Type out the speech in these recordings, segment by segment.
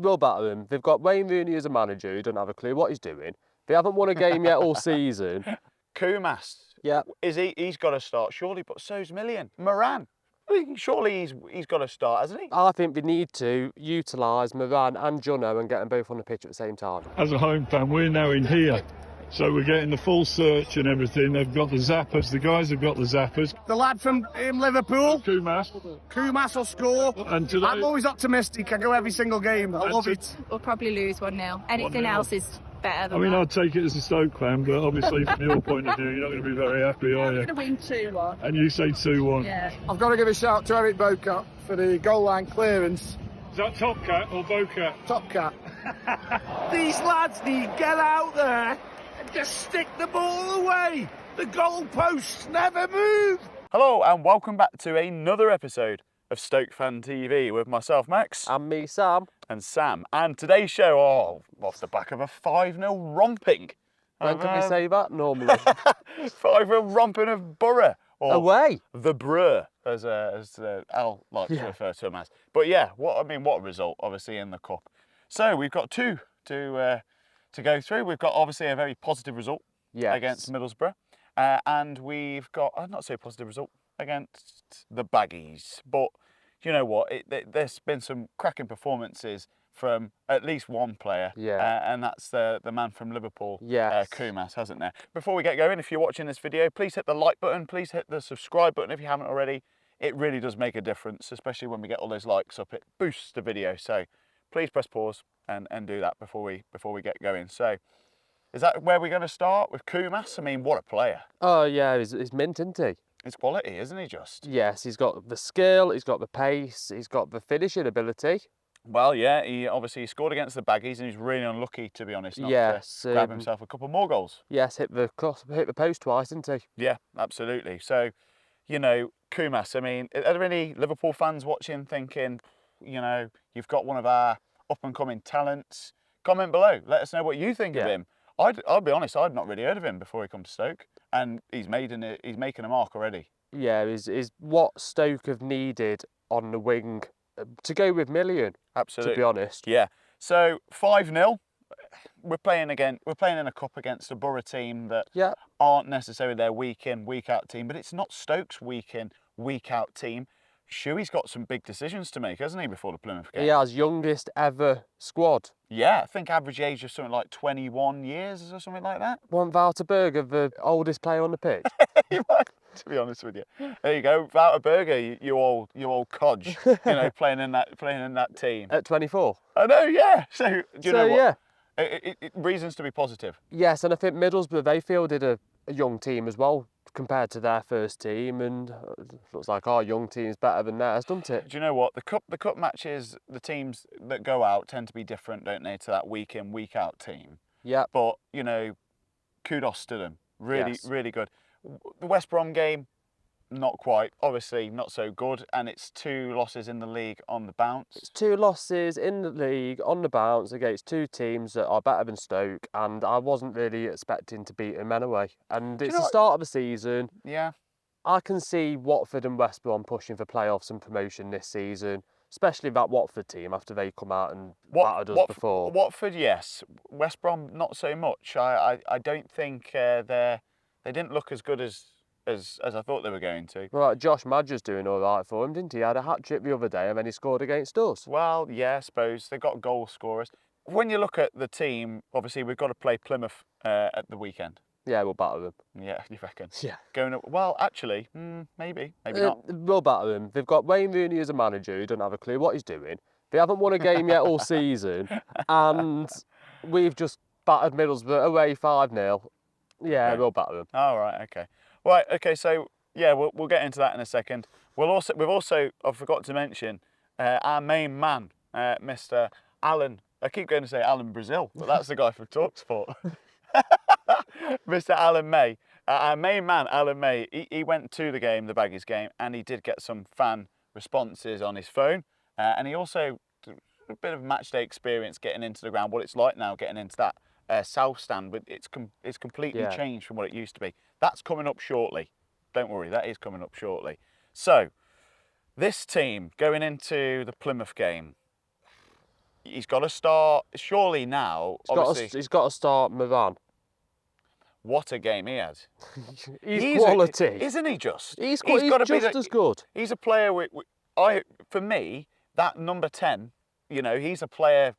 we'll batter them. They've got Wayne Rooney as a manager who doesn't have a clue what he's doing. They haven't won a game yet all season. Koumas. Yeah. He's got to start, surely, but so's Million. Moran. Surely he's got to start, hasn't he? I think they need to utilise Moran and Juno and get them both on the pitch at the same time. As a home fan, we're now in here. So we're getting the full search and everything. They've got the zappers. The guys have got the zappers. The lad from Liverpool, Koumas will score. And today, I'm always optimistic. I go every single game. I love it. We'll probably lose 1-0. Anything else is better than that. I'd take it as a Stoke fan, but obviously from your point of view, you're not going to be very happy, are you? We're going to win 2-1. And you say 2-1. Yeah. I've got to give a shout to Eric Bocat for the goal line clearance. Is that Top Cat or Bocat? Top cat. These lads need to get out there and just stick the ball away. The goalposts never move. Hello and welcome back to another episode of Stoke Fan TV with myself, Max. And me, Sam. And Sam. And today's show, off the back of a 5-0 romping. When can we say that normally? 5-0 romping of Borough. Or Away. The Breur, as Al likes to refer to him as. But yeah, what a result, obviously, in the Cup. So we've got two to go through. We've got, obviously, a very positive result against Middlesbrough. And we've got a not so positive result against the Baggies. But you know what? There's been some cracking performances from at least one player, and that's the man from Liverpool, Koumas, hasn't there? Before we get going, if you're watching this video, please hit the like button, please hit the subscribe button if you haven't already. It really does make a difference, especially when we get all those likes up. It boosts the video, so please press pause and do that before we get going. So, is that where we're going to start with Koumas? I mean, what a player! Oh yeah, he's mint, isn't he? It's quality, isn't he? Just yes, he's got the skill, he's got the pace, he's got the finishing ability. Well, yeah, he obviously scored against the Baggies, and he's really unlucky, to be honest, not to grab himself a couple more goals. Yes, hit the post twice, didn't he? Yeah, absolutely. So, you know, Koumas, I mean, are there any Liverpool fans watching thinking, you know, you've got one of our up-and-coming talents? Comment below. Let us know what you think of him. I'll be honest, I'd not really heard of him before he come to Stoke, and he's making a mark already. Yeah, is what Stoke have needed on the wing to go with Million. Absolutely. To be honest. Yeah. So 5-0. We're playing in a cup against a Borough team that aren't necessarily their week in, week out team, but it's not Stoke's week in, week out team. Shuey's got some big decisions to make, hasn't he, before the Plymouth game? He has youngest ever squad. Yeah, I think average age of something like 21 years or something like that. Wasn't Wouter Berger the oldest player on the pitch? He might, to be honest with you. There you go, Wouter Berger, you old codge, you know, playing in that team. At 24. I know, yeah. So do you know what? Yeah. Reasons to be positive. Yes, and I think Middlesbrough, they fielded a young team as well compared to their first team, and it looks like our young team's better than theirs, doesn't it? Do you know what? The cup matches, the teams that go out tend to be different, don't they, to that week in, week out team. Yeah. But, you know, kudos to them. Really, really good. The West Brom game, not quite. Obviously, not so good. And it's 2 losses in the league on the bounce. It's 2 losses in the league on the bounce against 2 teams that are better than Stoke. And I wasn't really expecting to beat them anyway. And it's the start of the season. Yeah. I can see Watford and West Brom pushing for playoffs and promotion this season. Especially that Watford team after they come out and battered us before. Watford, yes. West Brom, not so much. I don't think they didn't look as good as I thought they were going to. Right, Josh Madger's doing all right for him, didn't he? He had a hat-trick the other day and then he scored against us. Well, yeah, I suppose. They've got goal scorers. When you look at the team, obviously we've got to play Plymouth at the weekend. Yeah, we'll batter them. Yeah, you reckon? Yeah. Well, actually, maybe not. We'll batter them. They've got Wayne Rooney as a manager who doesn't have a clue what he's doing. They haven't won a game yet all season. And we've just battered Middlesbrough away 5-0. Yeah, we'll batter them. All right, okay. Right, okay, so, yeah, we'll get into that in a second. We've also, I forgot to mention, our main man, Mr. Alan. I keep going to say Alan Brazil, but that's the guy from TalkSport. Mr. Alan May. Our main man, Alan May, he went to the game, the Baggies game, and he did get some fan responses on his phone. And he also did a bit of matchday experience getting into the ground, what it's like now getting into that south stand. But it's completely changed from what it used to be. That's coming up shortly. Don't worry, that is coming up shortly. So, this team going into the Plymouth game, he's got to start. Surely now, obviously, He's got to start Moran. what a game he had. He's quality. Isn't he just? He's gotta be just as good. He's a player. For me, that number 10. You know, he's a player.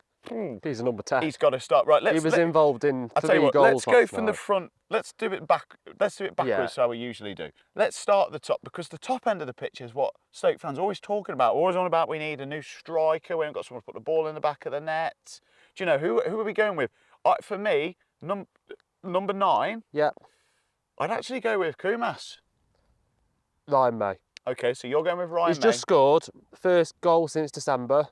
He's a number 10. He's got to start right. He was involved in I'll tell you 3 what. goals. Let's go from the night. front. Let's do it back. Let's do it backwards, how we usually do. Let's start at the top, because the top end of the pitch is what Stoke fans are always talking about. Always on about we need a new striker. We haven't got someone to put the ball in the back of the net. Do you know who are we going with? For me, number 9. Yeah. I'd actually go with Koumas. Ryan May. Okay, so you're going with Ryan He's May. just scored first goal since December.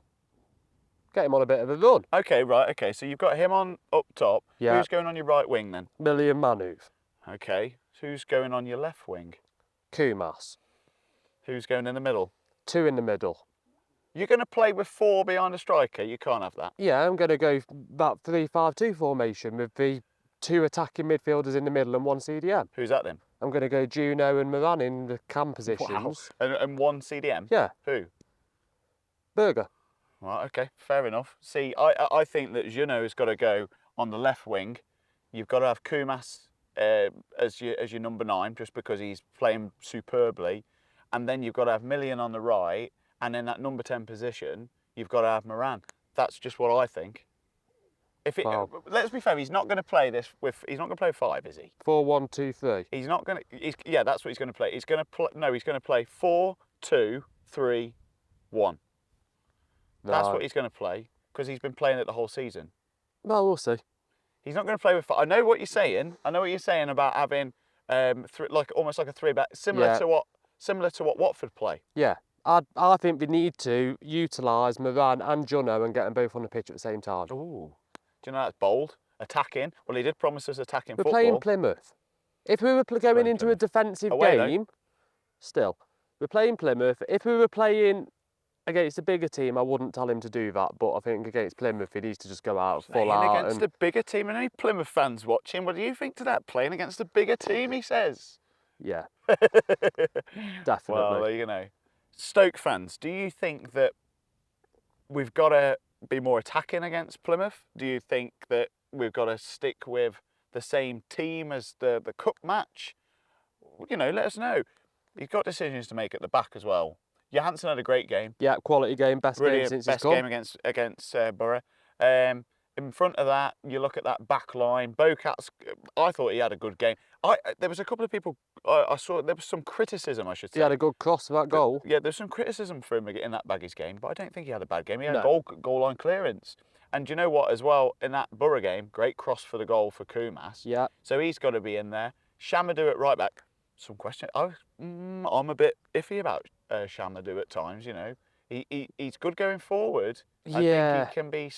Get him on a bit of a run. Okay, right. Okay, so you've got him on up top. Yeah. Who's going on your right wing then? Bae and Manhouf. Okay. Who's going on your left wing? Koumas. Who's going in the middle? 2 in the middle. You're going to play with 4 behind a striker. You can't have that. Yeah, I'm going to go about 3-5-2 formation with the 2 attacking midfielders in the middle and 1 CDM. Who's that then? I'm going to go Juno and Moran in the cam positions. Wow. And 1 CDM? Yeah. Who? Burger. Right, okay, fair enough. See, I think that Juno has got to go on the left wing. You've got to have Koumas as your number 9, just because he's playing superbly. And then you've got to have Million on the right. And in that number 10 position, you've got to have Moran. That's just what I think. Wow. Let's be fair, he's not going to play this with. He's not going to play 5, is he? 4-1-2-3. He's not going to. Yeah, that's what he's going to play. He's going to play. No, he's going to play 4-2-3-1. That's what he's going to play, because he's been playing it the whole season. Well, we'll see. He's not going to play with 5. I know what you're saying. I know what you're saying about having almost like a 3-back, similar to what Watford play. Yeah. I think we need to utilise Moran and Juno and get them both on the pitch at the same time. Ooh. Do you know that's bold? Attacking. Well, he did promise us attacking We're football. playing Plymouth. If we were going into a defensive game, still, we're playing Plymouth. If we were playing against a bigger team, I wouldn't tell him to do that. But I think against Plymouth, he needs to just go out full out. Playing against a bigger team, and any Plymouth fans watching, what do you think to that? Playing against a bigger team, he says. Yeah, definitely. Well, you know. Stoke fans, do you think that we've got to be more attacking against Plymouth? Do you think that we've got to stick with the same team as the cup match? You know, let us know. You've got decisions to make at the back as well. Johansson had a great game. Yeah, quality game, best game since best he's come. game against Borough. In front of that, you look at that back line. Bocat's, I thought he had a good game. There was a couple of people I saw. There was some criticism, I should say. He had a good cross for that goal. Yeah, there's some criticism for him in that Baggies game, but I don't think he had a bad game. He had a goal line clearance. And do you know what, as well, in that Borough game, great cross for the goal for Koumas. Yeah. So he's got to be in there. Shamadou at right back. Some question. I'm a bit iffy about Shamadou at times, you know. He's good going forward. Yeah. I think he can be.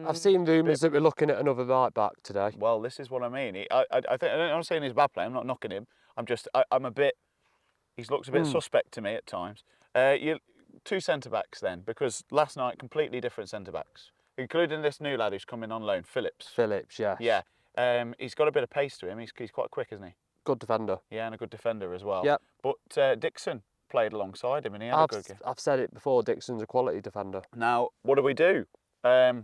I've seen rumours that we're looking at another right back today. Well, this is what I mean. I'm not saying he's a bad player. I'm not knocking him. I'm a bit. He looks a bit suspect to me at times. 2 centre backs then, because last night completely different centre backs, including this new lad who's coming on loan, Phillips. Phillips, yeah. Yeah. He's got a bit of pace to him. He's quite quick, isn't he? Good defender. Yeah, and a good defender as well. Yep. But Dixon played alongside him, and he had a good game. I've said it before. Dixon's a quality defender. Now, what do we do? I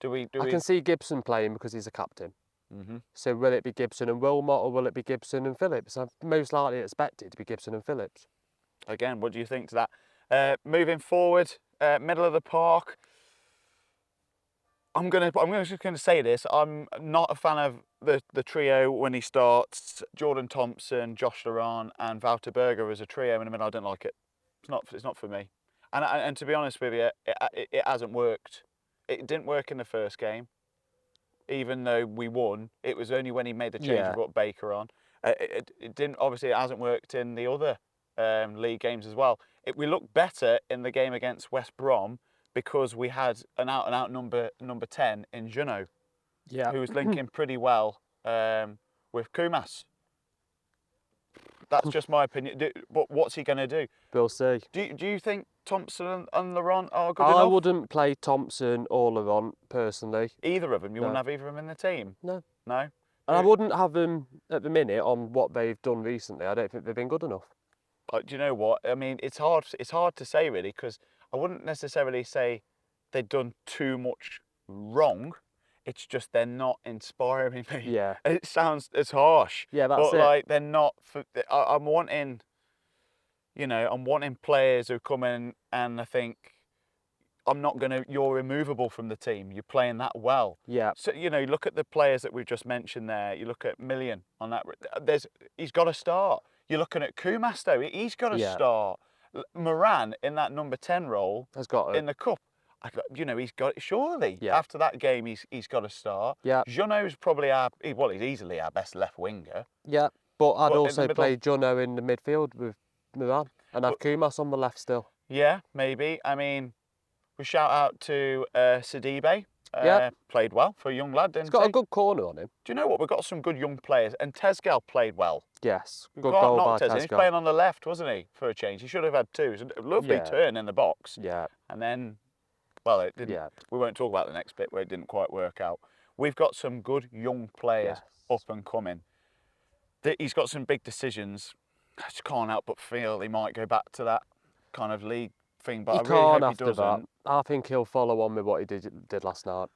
can see Gibson playing because he's a captain. Mm-hmm. So will it be Gibson and Wilmot, or will it be Gibson and Phillips? I most likely expect it to be Gibson and Phillips. Again, what do you think to that? Moving forward, middle of the park. I'm just gonna say this. I'm not a fan of the trio when he starts. Jordan Thompson, Josh Laurent, and Wouter Berger as a trio in the middle. I don't like it. It's not for me. And to be honest with you, it hasn't worked. It didn't work in the first game. Even though we won, it was only when he made the change and brought Baker on. It didn't. Obviously, it hasn't worked in the other league games as well. We looked better in the game against West Brom because we had an out-and-out number 10 in Juno, who was linking pretty well with Koumas. That's just my opinion. But what's he going to do? We'll see. Do you think Thompson and Laurent are good enough? I wouldn't play Thompson or Laurent personally. Either of them? You wouldn't have either of them in the team? No. No? And I wouldn't have them at the minute on what they've done recently. I don't think they've been good enough. Do you know what? I mean, it's hard to say really, because I wouldn't necessarily say they've done too much wrong. It's just they're not inspiring me. Yeah. It sounds it's harsh. Yeah, that's but it. like they're not. I'm wanting, I'm wanting players who come in and I think you're immovable from the team. You're playing that well. Yeah. So you look at the players that we've just mentioned there. You look at Million on that. He's got to start. You're looking at Koumas though. He's got to start. Moran in that number 10 role has got in the cup. He's got it. Surely after that game, he's got to start. Yeah. Jono's probably he's easily our best left winger. Yeah, but I'd But in also the middle- play Jono in the midfield with Moran and have Koumas on the left still. Yeah, maybe. I mean, we shout out to Sidibe. Yeah. Played well for a young lad, didn't He's got he? a good corner on him. Do you know what? We've got some good young players, and Tesgal played well. Yes, We good can't goal by knock Tesgal. He's Tesco. playing on the left, wasn't he, for a change? He should have had two. It was a lovely turn in the box. Yeah. And then, well, it didn't. Yeah. We won't talk about the next bit where it didn't quite work out. We've got some good young players up and coming. He's got some big decisions. I just can't help but feel he might go back to that kind of league thing, but He I really can't hope he after doesn't. that. I think he'll follow on with what he did last night.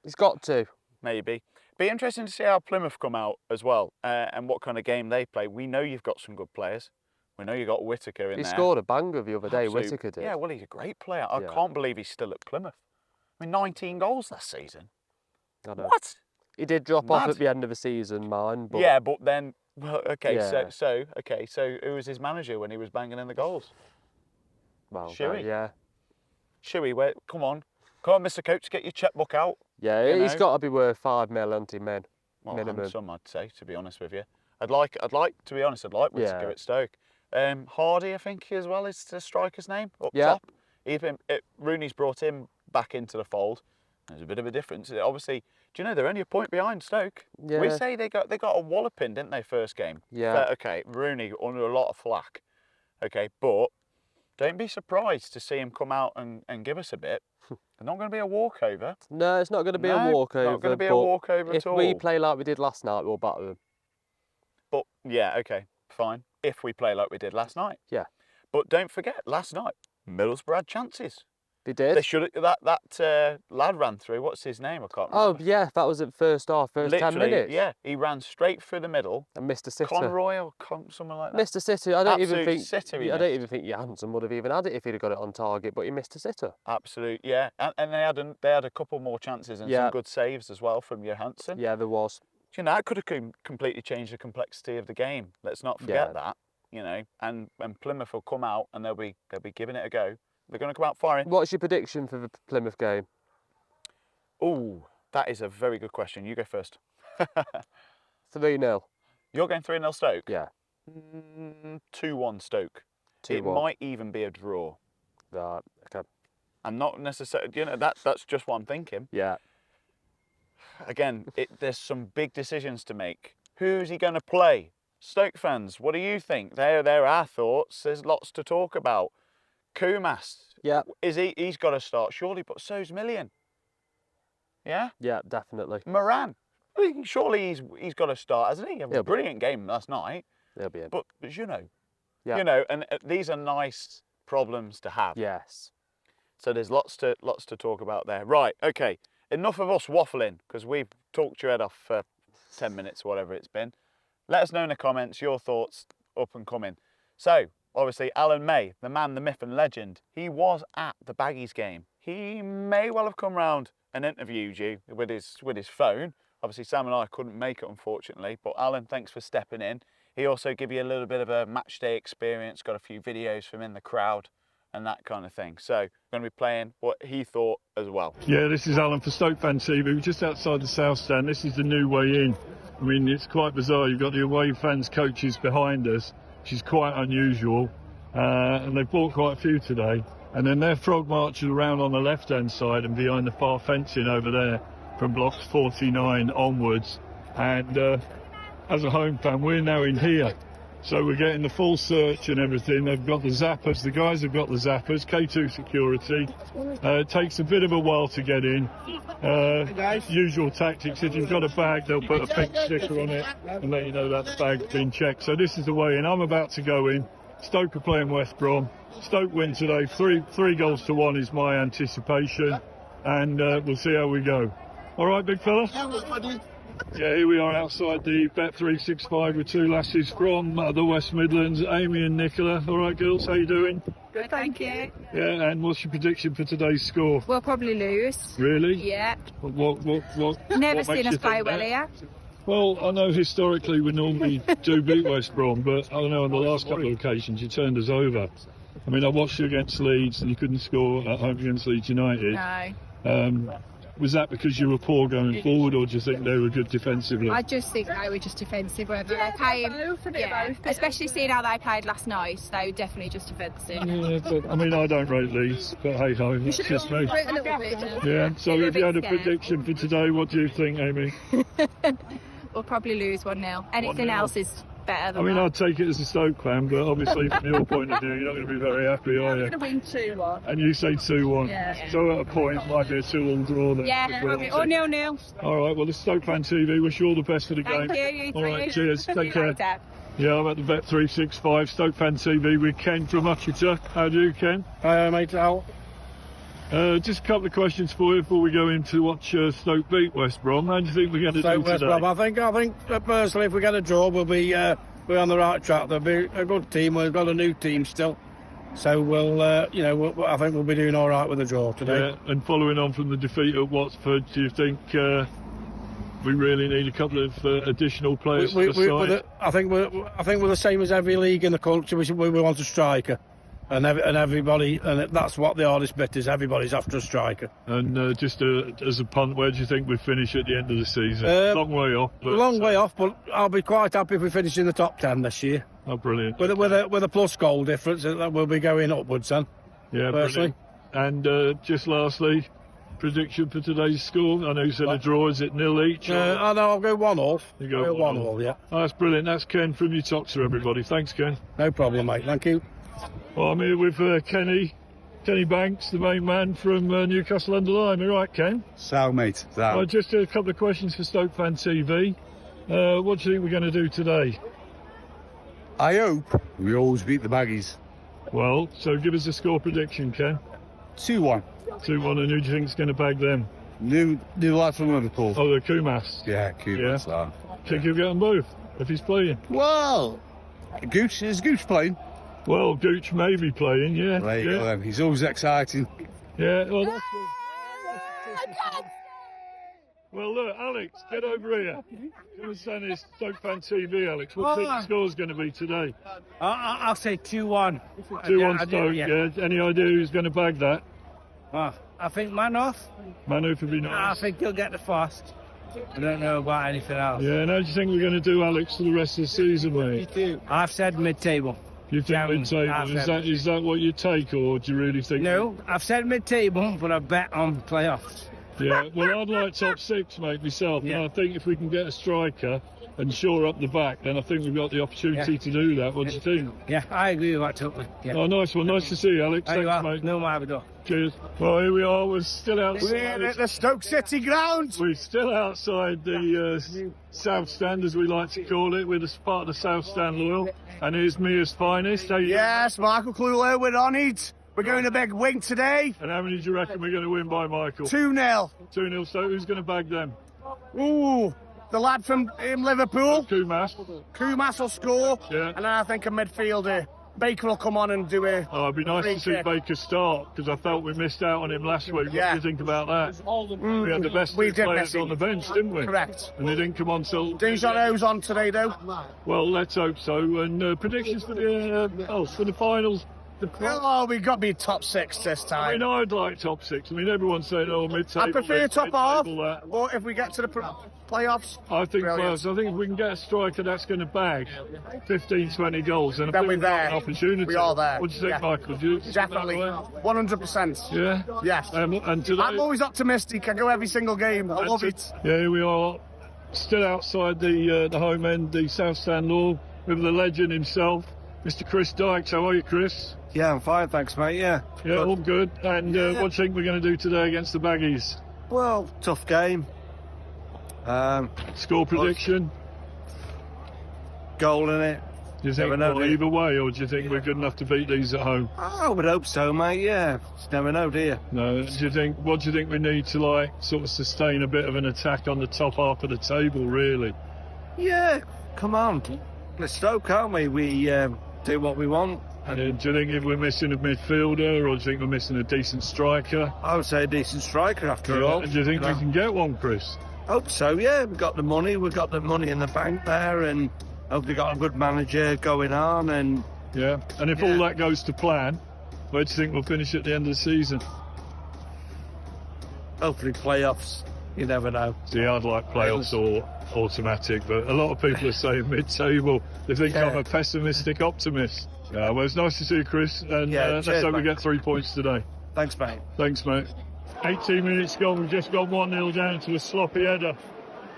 He's got to. Maybe. Be interesting to see how Plymouth come out as well and what kind of game they play. We know you've got some good players. We know you've got Whittaker in He there. scored a banger the other day, Absolute- Whittaker did. Yeah, well, he's a great player. I Yeah. can't believe he's still at Plymouth. I mean, 19 goals last season. I know. What? He did drop off Mad. at the end of the season, mine. But Yeah, but then, well, okay, Yeah. so who was his manager when he was banging in the goals? well, Shuey. yeah. Shuey, come on, Mr. Coach, get your checkbook out. Yeah, You he's know? got to be worth $5 million, men. Well, Minimum. handsome, I'd say, to be honest with you. I'd like, to be honest, I'd like Whittaker Yeah. at Stoke. Hardy, I think, as well, is the striker's name up Yeah. top. Rooney's brought him back into the fold. There's a bit of a difference. Obviously, do you know they're only a point behind Stoke? Yeah. We say they got a walloping, didn't they, first game? Yeah. Okay, Rooney under a lot of flack. Okay, but don't be surprised to see him come out and give us a bit. They're not going to be a walkover. No, it's not going to be No, a walkover. not gonna be a but walkover at if we all. play like we did last night, we'll batter them. But yeah, okay, fine. If we play like we did last night. Yeah. But don't forget, last night, Middlesbrough had chances. They did. They should have, that lad ran through, what's his name? I can't remember. Oh, yeah, that was at first half, first 10 Literally, minutes. yeah, he ran straight through the middle. And Mr. Sitter. Conroy or something like that. Mr. Sitter, I don't even Absolute think sitter he I don't missed. even think Janssen would have even had it if he'd have got it on target, but he missed a sitter. Absolute, yeah. And they had a couple more chances and Yeah. some good saves as well from Johansson. Yeah, there was. You know, that could have completely changed the complexity of the game. Let's not forget Yeah. that. You know, and Plymouth will come out and they'll be giving it a go. They're going to come out firing. What's your prediction for the Plymouth game? Oh, that is a very good question. You go first. 3-0. You're going 3-0 Stoke? Yeah. 2-1 Stoke. 2-1. It might even be a draw. Right. Okay. I'm not necessarily, that's just what I'm thinking. Yeah. Again, there's some big decisions to make. Who's he going to play? Stoke fans, what do you think? They're our thoughts. There's lots to talk about. Koumas, Yeah. he's got to start surely, but so's Million. Yeah? Yeah, definitely. Moran, surely he's got to start, hasn't he? A He'll be. brilliant game last night. They'll be in. But Yeah. and these are nice problems to have. Yes. So there's lots to talk about there. Right, okay. Enough of us waffling, because we've talked your head off for 10 minutes, whatever it's been. Let us know in the comments your thoughts up and coming. So, obviously, Alan May, the man, the myth and legend, he was at the Baggies game. He may well have come round and interviewed you with his phone. Obviously, Sam and I couldn't make it, unfortunately. But Alan, thanks for stepping in. He also gave you a little bit of a match day experience, got a few videos from in the crowd and that kind of thing. So, we're going to be playing what he thought as well. Yeah, this is Alan for Stoke Fan TV. We're just outside the South Stand. This is the new way in. I mean, it's quite bizarre. You've got the away fans' coaches behind us, which is quite unusual. And they've bought quite a few today. And then they're frog marching around on the left-hand side and behind the far fencing over there from blocks 49 onwards. And as a home fan, we're now in here. So we're getting the full search and everything. They've got the zappers. The guys have got the zappers. K2 security. It takes a bit of a while to get in. Usual tactics. If you've got a bag, they'll put a pink sticker on it and let you know that the bag's been checked. So this is the way in. I'm about to go in. Stoke are playing West Brom. Stoke win today. 3-1 is my anticipation. and we'll see how we go. All right, big fella? Yeah, here we are outside the Bet365 with two lasses from the West Midlands, Amy and Nicola. All right, girls, how you doing? Good, thank you. Yeah, and what's your prediction for today's score? We'll probably lose. Really? Yeah. What Never what seen makes us you play think well that? here. Well, I know historically we normally do beat West Brom, but I don't know, on the last couple of occasions you turned us over. I mean, I watched you against Leeds and you couldn't score at home against Leeds United. No. Was that because you were poor going forward, or do you think they were good defensively? I just think they were just defensive, weren't they? Especially seeing how they played last night, they were definitely just defensive. Yeah, but I mean, I don't rate Leeds, but hey ho, it's just me. A little bit. Yeah, so You're a if you bit had a scared. prediction for today, what do you think, Amy? We'll probably lose 1-0. Anything 1-0. else is better I than mean, that. I'd take it as a Stoke fan, but obviously from your point of view, you're not going to be very happy, are you? We're going to win 2-1. And you say 2-1. Yeah. So at a point, it might be a 2-all draw then. Yeah, or 0-0. All right, well, the Stoke Fan TV, wish you all the best for the Thank game. you, you All right, too. cheers. See Take you care. later. Yeah, I'm at the Bet365 Stoke Fan TV with Ken from Utchiter. How do you, Ken? Hi, mate. Al. Just a couple of questions for you before we go in to watch Stoke beat West Brom. How do you think we're going to do Stoke West today? Brom. I think personally, if we get a draw, we'll be on the right track. They'll be a good team. We've got a new team still, so we'll, I think we'll be doing all right with the draw today. Yeah, and following on from the defeat at Watford, do you think we really need a couple of additional players for the side? I think we're the same as every league in the country. We want a striker, and everybody, and that's what the hardest bit is. Everybody's after a striker. And just as a punt, where do you think we finish at the end of the season? Long way off. But, Long way off, but I'll be quite happy if we finish in the top 10 this year. Oh, brilliant. With a plus goal difference, that we'll be going upwards then. Yeah, personally. brilliant. And just lastly, prediction for today's score? I know you said a draw. Is it 0 each? I know, I'll go 1-1. You go I'll 1-1. 1-1, yeah. Oh, that's brilliant. That's Ken from Utchiter, everybody. Thanks, Ken. No problem, mate. Thank you. Well, I'm here with Kenny Banks, the main man from Newcastle under Lyme. All right, Ken? So, mate. So. Just a couple of questions for Stoke Fan TV. What do you think we're going to do today? I hope we always beat the Baggies. Well, so give us a score prediction, Ken. 2-1. 2-1, and who do you think is going to bag them? New lad from Liverpool. Oh, the Koumas. Yeah, Koumas. Yeah. Think you'll get them both if he's playing? Well, is Gooch playing? Well, Gooch may be playing, yeah. There you yeah. go then. He's always exciting. Yeah, well, that's well, look, Alex, get over here. Come and stand here, Stoke Fan TV, Alex. What do you think the score's going to be today? I'll say 2-1. 2-1 Stoke, yeah. Any idea who's going to bag that? I think Manhouf. Manhouf would be nice. I think he'll get the first. I don't know about anything else. Yeah, and how do you think we're going to do, Alex, for the rest of the season, mate? I've said mid-table. You think mid-table? Is that what you take, or do you really think... No, I've said mid-table, but I bet on playoffs. Yeah, well, I'd like top 6, mate, myself. Yeah. And I think if we can get a striker and shore up the back, then I think we've got the opportunity to do that. What do you think? Yeah, I agree with that totally. Yeah. Oh, nice one. Nice to see you, Alex. There you Thanks, are. mate. No matter. Cheers. Well, here we are. We're still outside. We're at the Stoke City ground. We're still outside the South Stand, as we like to call it. We're the part of the South Stand loyal. And here's Mia's finest. How you Yes, Michael Clulo, we're on it. We're going a big win today. doing? And how many do you reckon we're going to win by, Michael? 2-0. 2-0. So who's going to bag them? Ooh, the lad from Liverpool, Koumas. Koumas will score. Yeah. And then I think a midfielder, Baker will come on and do a... Oh, it'd be nice to see kick. Baker start, because I felt we missed out on him last week. Yeah. What do you think about that? We had the best We two did players miss him. on the bench, didn't we? Correct. And they didn't come on till... Dijon's on today, though. Well, let's hope so. And predictions for the finals. Oh, we've got to be top 6 this I mean, time. I'd like top 6. I mean, everyone's saying, oh, mid-table. I prefer top half, mid-table, that. but if we get to the playoffs, I think brilliant. first, I think if we can get a striker that's going to bag 15, 20 goals, then I Then think we're we've got there. an opportunity. We are there. What do you think, Yeah. Michael? Do you think that definitely, way? 100%. Yeah? Yes. And today, I'm always optimistic. I go every single game. I love it. Yeah, here we are, still outside the home end, the South Stand Law, with the legend himself, Mr. Chris Dykes. How are you, Chris? Yeah, I'm fine, thanks, mate. Yeah. Yeah, all good. And what do you think we're going to do today against the Baggies? Well, tough game. Score prediction? Goal in it. Do you think either way, or do you think we're good enough to beat these at home? I would hope so, mate. Yeah, just never know, do you? No. What do you think we need to like sort of sustain a bit of an attack on the top half of the table, really? Yeah, come on. Let's Stoke, can't we? We do what we want. And do you think if we're missing a midfielder, or do you think we're missing a decent striker? I would say a decent striker after all. And do you think we can get one, Chris? Hope so, yeah. We've got the money in the bank there, and hope we've got a good manager going on. And yeah, and if all that goes to plan, where do you think we'll finish at the end of the season? Hopefully playoffs. You never know. See, I'd like playoffs or automatic, but a lot of people are saying mid-table. They think I'm a pessimistic optimist. Well, it's nice to see you, Chris, and let's hope we get 3 points today. Thanks, mate. Thanks, mate. 18 minutes gone, we've just gone 1-0 down to a sloppy header.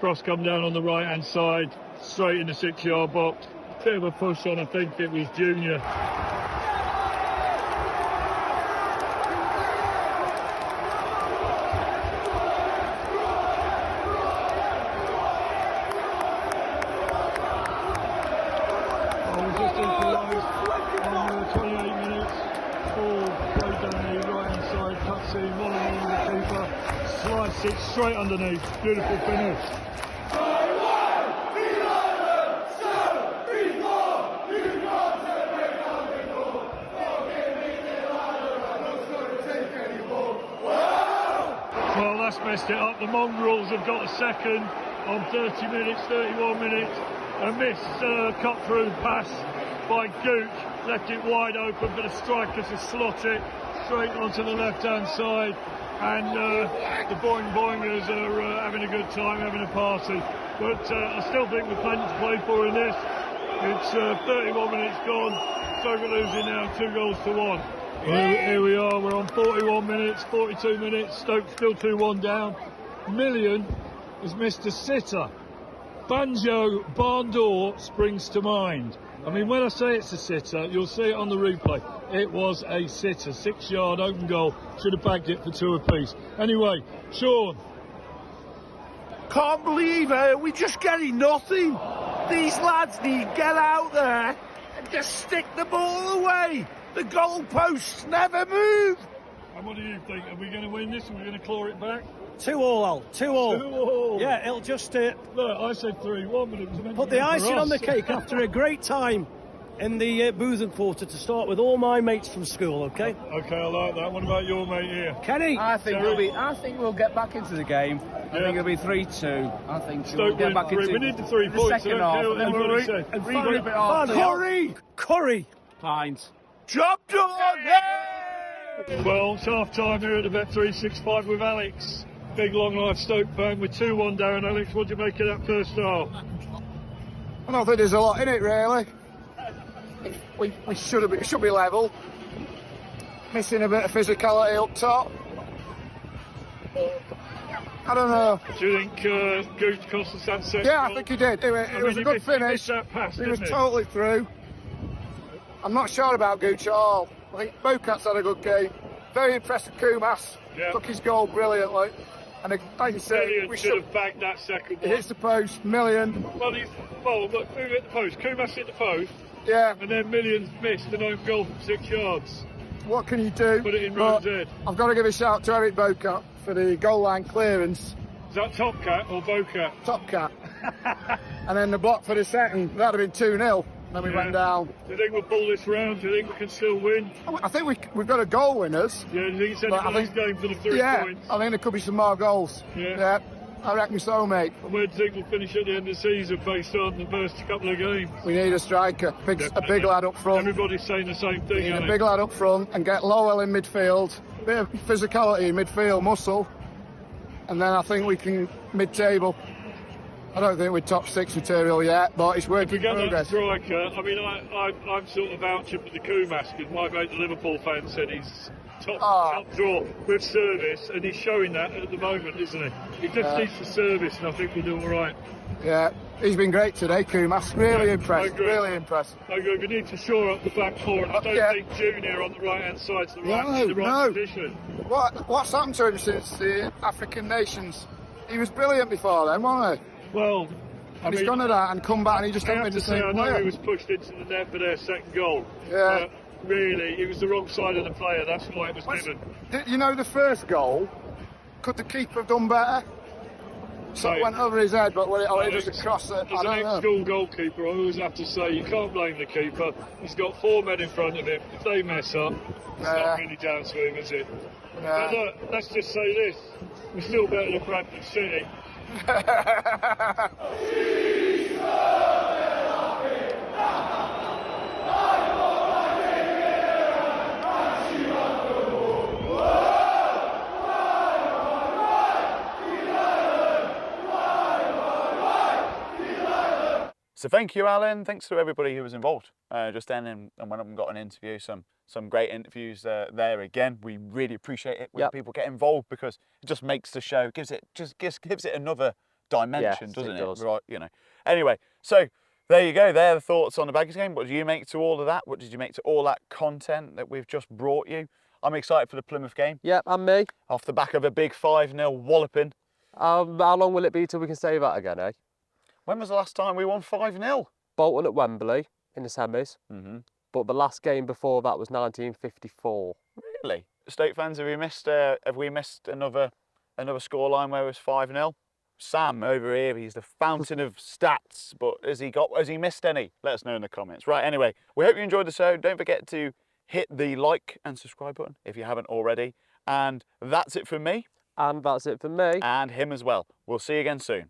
Cross come down on the right-hand side, straight in the 6-yard box. Bit of a push on, I think it was Junior. It straight underneath. Beautiful finish. Well, that's messed it up. The Mongrels have got a second on 30 minutes, 31 minutes. A missed cut-through pass by Gooch. Left it wide open for the striker to slot it straight onto the left-hand side. And the Boingers are having a good time, having a party. But I still think we're plenty to play for in this. It's 31 minutes gone. So we're losing now 2-1. Here we are, we're on 41 minutes, 42 minutes. Stoke still 2-1 down. Million has missed a sitter. Banjo barn door springs to mind. I mean, when I say it's a sitter, you'll see it on the replay. It was a sitter, 6-yard open goal. Should have bagged it for 2 apiece. Anyway, Sean. Can't believe it. We're just getting nothing. These lads need to get out there and just stick the ball away. The goalposts never move. And what do you think? Are we going to win this? Are we going to claw it back? 2-all. 2-all. Yeah, it'll just... Look, I said 3-1, but it was meant put to be the icing for us. on the cake after a great time in the Boothen Quarter to start with all my mates from school, okay? Okay, I like that. What about your mate here? Kenny? I think we'll get back into the game. I think it'll be 3-2. I think we'll get back into we need the 3 points. Second half. And then we'll read it off. Curry. Pines. Job done! Well, it's half-time here at the Bet 365 with Alex. Big long-life Stoke fan. We're 2-1 down. Alex, what do you make of that first half? I don't think there's a lot in it, really. We should be level. Missing a bit of physicality up top. I don't know. Do you think Gooch cost us that second Yeah, goal? I think he did. It was a good finish. He was totally through. I'm not sure about Gooch at all. I think Bokat's had a good game. Very impressed with Koumas. Yeah. Took his goal brilliantly. And like you say, we should have bagged that second one. It hits the post, Million. Well, look, who hit the post? Koumas hit the post. Yeah. And then Million's missed an own goal from 6 yards. What can you do? Put it in Rowan's head. I've got to give a shout to Eric Bokat for the goal line clearance. Is that Top Cat or Bokat? Top Cat. And then the block for the second, that'd have been 2-0. Then we went down. Do you think we'll pull this round? Do you think we can still win? I think we've got a goal winners. Yeah, do you think it's anybody's game for the 3 points? I think there could be some more goals. Yeah. I reckon so, mate. And where do you think we'll finish at the end of the season based on the first couple of games? We need a striker, a big lad up front. Everybody's saying the same thing. We need a big lad up front and get Lowell in midfield. Bit of physicality in midfield, muscle. And then I think we can mid-table. I don't think we're top 6 material yet, but it's work in progress. Striker, I mean, I'm sort of vouching for the Koumas because my mate, the Liverpool fan, said he's top draw with service, and he's showing that at the moment, isn't he? He just needs the service, and I think we'll do all right. Yeah, he's been great today, Koumas. Really impressed. Really impressed. I agree. We need to shore up the back four, and I don't think Junior on the right-hand side's the right position. What's happened to him since the African nations? He was brilliant before then, wasn't he? Well, And he's gone to that and come back and he just ain't been the same I player. know he was pushed into the net for their second goal. Yeah. Really, he was the wrong side of the player. That's why it was given. You know the first goal, could the keeper have done better? So it went over his head, but it was across it. As an ex-school goalkeeper, I always have to say you can't blame the keeper. He's got 4 men in front of him. If they mess up, it's not really down to him, is it? But look, let's just say this: we're still better than Bradford City. So thank you, Alan. Thanks to everybody who was involved just then and went up and got an interview. Some great interviews there again. We really appreciate it when people get involved because it just makes the show, gives it another dimension, doesn't it? Does. Right, you know. Anyway, so there you go. There are the thoughts on the Baggers game. What did you make to all of that? What did you make to all that content that we've just brought you? I'm excited for the Plymouth game. Yep, and me. Off the back of a big 5-0 walloping. How long will it be till we can say that again, eh? When was the last time we won 5-0? Bolton at Wembley in the semis. Mm-hmm. But the last game before that was 1954. Really? Stoke fans, have we missed another scoreline where it was 5-0? Sam over here, he's the fountain of stats, but has he missed any? Let us know in the comments. Right, anyway, we hope you enjoyed the show. Don't forget to hit the like and subscribe button if you haven't already. And that's it from me. And that's it from me. And him as well. We'll see you again soon.